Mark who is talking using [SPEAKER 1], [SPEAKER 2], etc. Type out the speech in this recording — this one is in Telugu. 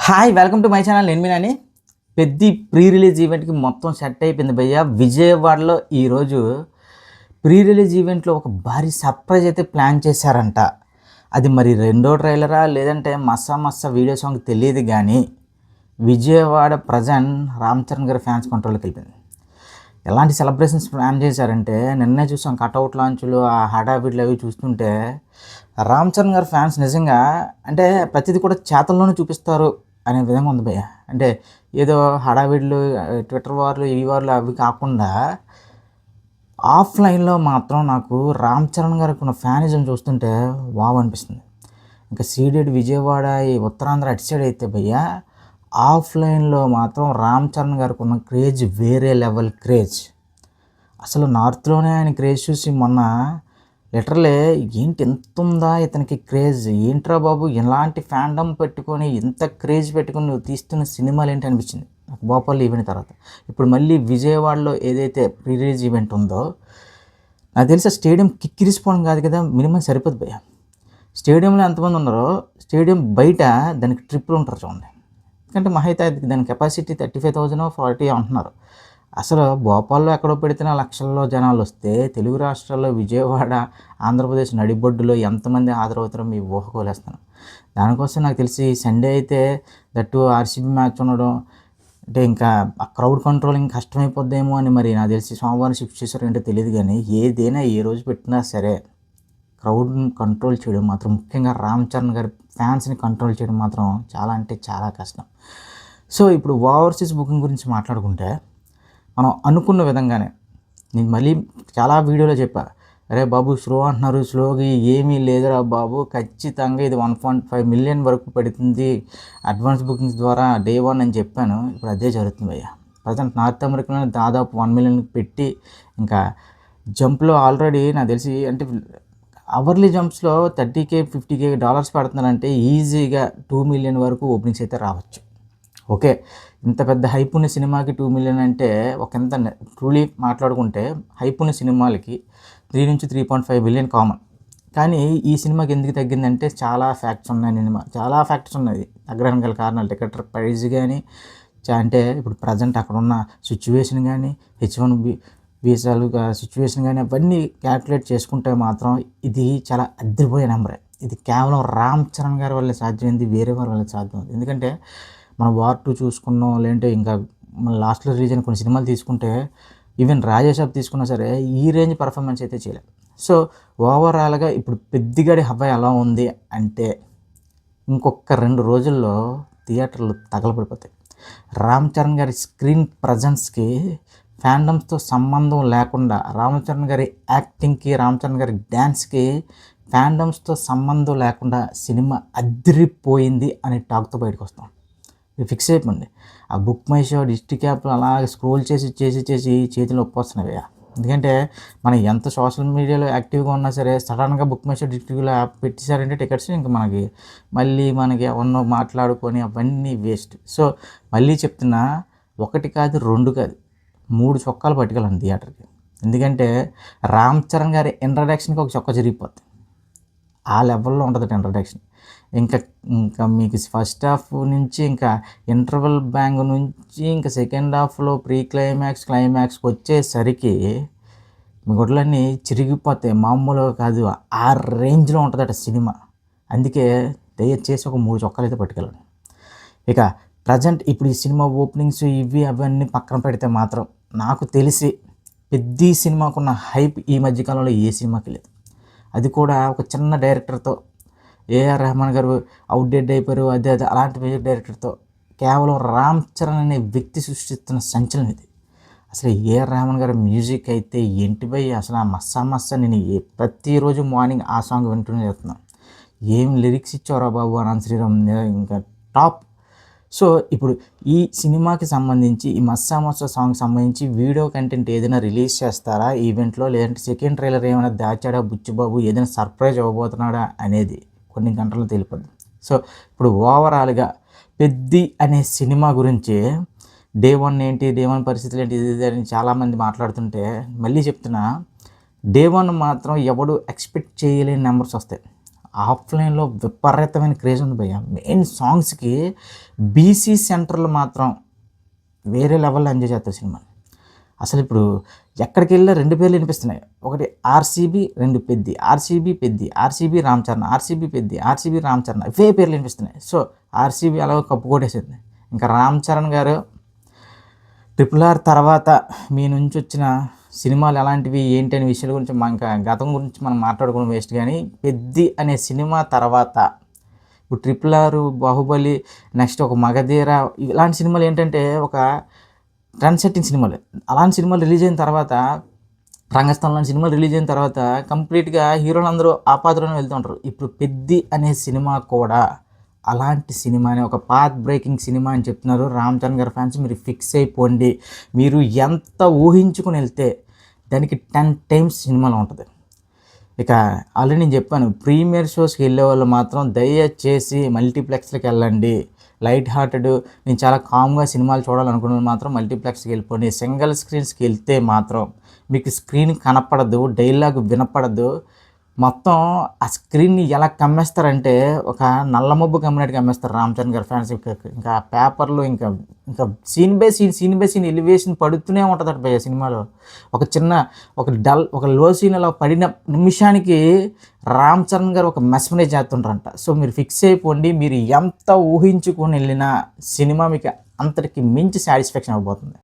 [SPEAKER 1] Hi welcome to my channel. నేను మీనాని. పెద్ద ప్రీ రిలీజ్ ఈవెంట్కి మొత్తం సెట్ అయిపోయింది భయ్య. విజయవాడలో ఈరోజు ప్రీ రిలీజ్ ఈవెంట్లో ఒక భారీ సర్ప్రైజ్ అయితే ప్లాన్ చేశారంట. అది మరి రెండో ట్రైలరా లేదంటే మస్సా మస్సా వీడియో సాంగ్ తెలియదు, కానీ విజయవాడ ప్రజెంట్ రామ్ చరణ్ గారి ఫ్యాన్స్ కంట్రోల్కి వెళ్ళిపోయింది. ఎలాంటి సెలబ్రేషన్స్ ప్లాన్ చేశారంటే నిన్నే చూసాం కటౌట్ లాంచ్లు, ఆ హడావిడ్లు అవి చూస్తుంటే రామ్ చరణ్ గారి ఫ్యాన్స్ నిజంగా అంటే ప్రతిదీ కూడా చేతల్లోనే చూపిస్తారు అనే విధంగా ఉంది భయ్య. అంటే ఏదో హడావిడ్లు, ట్విట్టర్ వార్లు, ఈ వార్లు అవి కాకుండా ఆఫ్లైన్లో మాత్రం నాకు రామ్ చరణ్ గారికి ఉన్న ఫ్యానిజం చూస్తుంటే వావ్ అనిపిస్తుంది. ఇంకా సీడెడ్ విజయవాడ, ఈ ఉత్తరాంధ్ర అటు సైడ్ అయితే భయ్య ఆఫ్లైన్లో మాత్రం రామ్ చరణ్ గారికి ఉన్న క్రేజ్ వేరే లెవెల్ క్రేజ్. అసలు నార్త్లోనే ఆయన క్రేజ్ చూసి మొన్న లిటరలే ఏంటి ఎంత ఉందా ఇతనికి క్రేజ్, ఏంట్రా బాబు ఇలాంటి ఫ్యాండమ్ పెట్టుకొని ఇంత క్రేజ్ పెట్టుకొని నువ్వు తీస్తున్న సినిమాలు ఏంటి అనిపించింది నాకు భోపాల్ ఈవెంట్ తర్వాత. ఇప్పుడు మళ్ళీ విజయవాడలో ఏదైతే ప్రీ రిలీజ్ ఈవెంట్ ఉందో నాకు తెలిసి స్టేడియం కిక్కిరిసిపోవడం కాదు కదా, మినిమం సరిపోదు భయ్య. స్టేడియంలో ఎంతమంది ఉన్నారో స్టేడియం బయట దానికి ట్రిప్పులు ఉంటారు చూడండి. ఎందుకంటే మహైతే దాని కెపాసిటీ 35,000 40 అంటున్నారు. అసలు భోపాల్లో ఎక్కడో పెడితేనే లక్షల్లో జనాలు వస్తే తెలుగు రాష్ట్రాల్లో విజయవాడ, ఆంధ్రప్రదేశ్ నడిబొడ్డులో ఎంతమంది హాజరవుతారో మీ ఊహకోలేస్తాను. దానికోసం నాకు తెలిసి సండే అయితే దట్టు ఆర్సీబీ మ్యాచ్ ఉండడం అంటే ఇంకా ఆ క్రౌడ్ కంట్రోలింగ్ కష్టమైపోద్దేమో అని మరి నాకు తెలిసి సోమవారం షిఫ్ట్ చేశారో ఏంటో తెలియదు, కానీ ఏదైనా ఏ రోజు పెట్టినా సరే క్రౌడ్ని కంట్రోల్ చేయడం మాత్రం, ముఖ్యంగా రామ్ చరణ్ గారి ఫ్యాన్స్ని కంట్రోల్ చేయడం మాత్రం చాలా అంటే చాలా కష్టం. సో ఇప్పుడు ఓవర్సీస్ బుకింగ్ గురించి మాట్లాడుకుంటే మనం అనుకున్న విధంగానే నేను మళ్ళీ చాలా వీడియోలో చెప్పా, అరే బాబు స్లో అంటున్నారు, స్లోగా ఏమీ లేదురా బాబు, ఖచ్చితంగా ఇది 1.5 మిలియన్ వరకు పడుతుంది అడ్వాన్స్ బుకింగ్స్ ద్వారా డే 1 అని చెప్పాను. ఇప్పుడు అదే జరుగుతుంది భయ్య. ప్రజెంట్ నార్త్ అమెరికాలో దాదాపు 1 మిలియన్ పెట్టి ఇంకా జంప్లో ఆల్రెడీ నాకు తెలిసి అంటే అవర్లీ జంప్స్లో $30K $50K పెడుతున్నారంటే ఈజీగా 2 మిలియన్ వరకు ఓపెనింగ్స్ అయితే రావచ్చు. ఓకే, ఇంత పెద్ద హైప్ ఉన్న సినిమాకి 2 మిలియన్ అంటే ఒక ఎంత ట్రూలీ మాట్లాడుకుంటే హైప్ ఉన్న సినిమాలకి 3 నుంచి 3.5 బిలియన్ కామన్. కానీ ఈ సినిమాకి ఎందుకు తగ్గిందంటే చాలా ఫ్యాక్ట్స్ ఉన్నాయి. చాలా ఫ్యాక్ట్స్ ఉన్నాయి తగ్గడానికి గల కారణాలు. టికెట్ ప్రైస్ కానీ అంటే ఇప్పుడు ప్రజెంట్ అక్కడ ఉన్న సిచ్యువేషన్ కానీ, H1B వీసాలు సిచ్యువేషన్ కానీ అవన్నీ క్యాల్కులేట్ చేసుకుంటే మాత్రం ఇది చాలా అద్దరిపోయే నెంబరే. ఇది కేవలం రామ్ చరణ్ గారి వల్ల సాధ్యమైంది, వేరే వారి వల్ల సాధ్యమైంది. ఎందుకంటే మనం వార్ 2 చూసుకున్నాం, లేదంటే ఇంకా మన లాస్ట్లో రిలీజ్ అయిన కొన్ని సినిమాలు తీసుకుంటే ఈవెన్ రాజేషాబ్ తీసుకున్నా సరే ఈ రేంజ్ పర్ఫార్మెన్స్ అయితే చేయలేదు. సో ఓవరాల్గా ఇప్పుడు పెద్దిగాడి హవా ఎలా ఉంది అంటే ఇంకొక 2 రోజుల్లో థియేటర్లు తగలబడిపోతాయి. రామ్ చరణ్ గారి స్క్రీన్ ప్రజెన్స్కి ఫ్యాండమ్స్తో సంబంధం లేకుండా, రామ్ చరణ్ గారి యాక్టింగ్కి, రామ్ చరణ్ గారి డ్యాన్స్కి ఫ్యాండమ్స్తో సంబంధం లేకుండా సినిమా అదిరిపోయింది అనే టాక్తో బయటకు వస్తాం. ఇది ఫిక్స్ అయిపోయింది. ఆ బుక్ మై షో డిస్ట్రిక్ట్ యాప్లో అలాగే స్క్రోల్ చేసి చేతిలో ఒప్పొస్తున్నాయి. ఎందుకంటే మనం ఎంత సోషల్ మీడియాలో యాక్టివ్గా ఉన్నా సరే సడన్గా బుక్ మై షో డిస్ట్రిక్ట్లో యాప్ పెట్టేశారంటే టికెట్స్ ఇంకా మనకి ఎవరినో మాట్లాడుకొని అవన్నీ వేస్ట్. సో మళ్ళీ చెప్తున్నా, 1 కాదు 2 కాదు 3 చొక్కాలు పట్టుకెళ్ళండి థియేటర్కి. ఎందుకంటే రామ్ చరణ్ గారి ఇంట్రడక్షన్కి ఒక చొక్కా జరిగిపోతుంది. ఆ లెవెల్లో ఉంటుంది ఇంట్రడక్షన్. ఇంకా మీకు ఫస్ట్ హాఫ్ నుంచి ఇంకా ఇంటర్వెల్ బ్యాంగ్ నుంచి ఇంకా సెకండ్ హాఫ్లో ప్రీ క్లైమాక్స్కి వచ్చేసరికి మీ గుడ్లన్నీ చిరిగిపోతాయి. మామూలుగా కాదు, ఆ రేంజ్లో ఉంటుందట సినిమా. అందుకే దయచేసి ఒక 3 చొక్కాలు అయితే పట్టుకెళ్ళండి. ఇక ప్రజెంట్ ఇప్పుడు ఈ సినిమా ఓపెనింగ్స్ అవన్నీ పక్కన పెడితే మాత్రం నాకు తెలిసి పెద్ద సినిమాకున్న హైప్ ఈ మధ్యకాలంలో ఏ సినిమాకి లేదు. అది కూడా ఒక చిన్న డైరెక్టర్తో, ఏఆర్ రెహమాన్ గారు అవుట్డేట్ అయిపోయారు, అదే అలాంటి మ్యూజిక్ డైరెక్టర్తో కేవలం రామ్ చరణ్ అనే వ్యక్తి సృష్టిస్తున్న సంచలనం ఇది. అసలు ఏఆర్ రెహమాన్ గారి మ్యూజిక్ అయితే ఏంటి భయ్, అసలు ఆ మస్సా నేను ప్రతిరోజు మార్నింగ్ ఆ సాంగ్ వింటూనే చేస్తున్నాను. ఏం లిరిక్స్ ఇచ్చారా బాబు అనంత్ శ్రీరామ్, ఇంకా టాప్. సో ఇప్పుడు ఈ సినిమాకి సంబంధించి ఈ మస్సా సాంగ్ సంబంధించి వీడియో కంటెంట్ ఏదైనా రిలీజ్ చేస్తారా ఈవెంట్లో, లేదంటే సెకండ్ ట్రైలర్ ఏమైనా దాచాడా బుచ్చిబాబు, ఏదైనా సర్ప్రైజ్ అవ్వబోతున్నాడా అనేది కొన్ని గంటల్లో తెలిపోద్ది. సో ఇప్పుడు ఓవరాల్గా పెద్ది అనే సినిమా గురించి డే 1 ఏంటి, డే 1 పరిస్థితులు ఏంటి ఇది అని చాలామంది మాట్లాడుతుంటే మళ్ళీ చెప్తున్నా, డే 1 మాత్రం ఎవడు ఎక్స్పెక్ట్ చేయలేని నెంబర్స్ వస్తాయి. ఆఫ్లైన్లో విపరీతమైన క్రేజ్ ఉంది భయ్య. మెయిన్ సాంగ్స్కి బీసీ సెంటర్లు మాత్రం వేరే లెవెల్లో ఎంజాయ్ చేస్తారు సినిమాని. అసలు ఇప్పుడు ఎక్కడికి వెళ్ళినా 2 పేర్లు వినిపిస్తున్నాయి. ఒకటి RCB, 2 Peddi, RCB Peddi, RCB Ram Charan, RCB Peddi, RCB Ram Charan, ఇవే పేర్లు వినిపిస్తున్నాయి. సో ఆర్సీబీ అలాగో కప్పు కొట్టేసింది. ఇంకా రామ్ చరణ్ గారు RRR తర్వాత మీ నుంచి వచ్చిన సినిమాలు ఎలాంటివి ఏంటి అనే విషయాల గురించి ఇంకా గతం గురించి మనం మాట్లాడుకోవడం వేస్ట్. కానీ పెద్ది అనే సినిమా తర్వాత ఇప్పుడు RRR, బాహుబలి, నెక్స్ట్ ఒక మగధీర, ఇలాంటి సినిమాలు ఏంటంటే ఒక ట్రెండ్ సెట్టింగ్ సినిమాలు. అలాంటి సినిమాలు రిలీజ్ అయిన తర్వాత, రంగస్థలం లాంటి సినిమాలు రిలీజ్ అయిన తర్వాత కంప్లీట్గా హీరోలు అందరూ ఆ పాత్రలోనే వెళ్తూ ఉంటారు. ఇప్పుడు పెద్ది అనే సినిమా కూడా అలాంటి సినిమానే, ఒక పాత్ బ్రేకింగ్ సినిమా అని చెప్తున్నారు రామ్ చరణ్ గారి ఫ్యాన్స్. మీరు ఫిక్స్ అయిపోండి. మీరు ఎంత ఊహించుకుని వెళ్తే దానికి 10 టైమ్స్ సినిమాలో ఉంటుంది. ఇక ఆల్రెడీ నేను చెప్పాను, ప్రీమియర్ షోస్కి వెళ్ళే వాళ్ళు మాత్రం దయచేసి మల్టీప్లెక్స్కి వెళ్ళండి. లైట్ హార్టెడ్, నేను చాలా కామ్గా సినిమాలు చూడాలనుకున్న మాత్రం మల్టీప్లెక్స్కి వెళ్ళిపోండి. సింగిల్ స్క్రీన్స్కి వెళ్తే మాత్రం మీకు స్క్రీన్ కనపడదు, డైలాగ్ వినపడదు. మొత్తం ఆ స్క్రీన్ని ఎలా కమ్మేస్తారంటే ఒక నల్ల మబ్బు కమ్మినట్టు కమ్మేస్తారు రామ్ చరణ్ గారి ఫ్యాన్స్. ఇంకా పేపర్లు ఇంకా ఇంకా సీన్ బై సీన్ ఎలివేషన్ పడుతూనే ఉంటుందట భయ్య సినిమాలో. ఒక లో సీన్ అలా పడిన నిమిషానికి రామ్ చరణ్ గారు ఒక మెస్మరైజ్ చేస్తుంటారంట. సో మీరు ఫిక్స్ అయిపోండి. మీరు ఎంత ఊహించుకొని వెళ్ళినా సినిమా మీకు అంతటికి మించి సాటిస్ఫాక్షన్ అయిపోతుంది.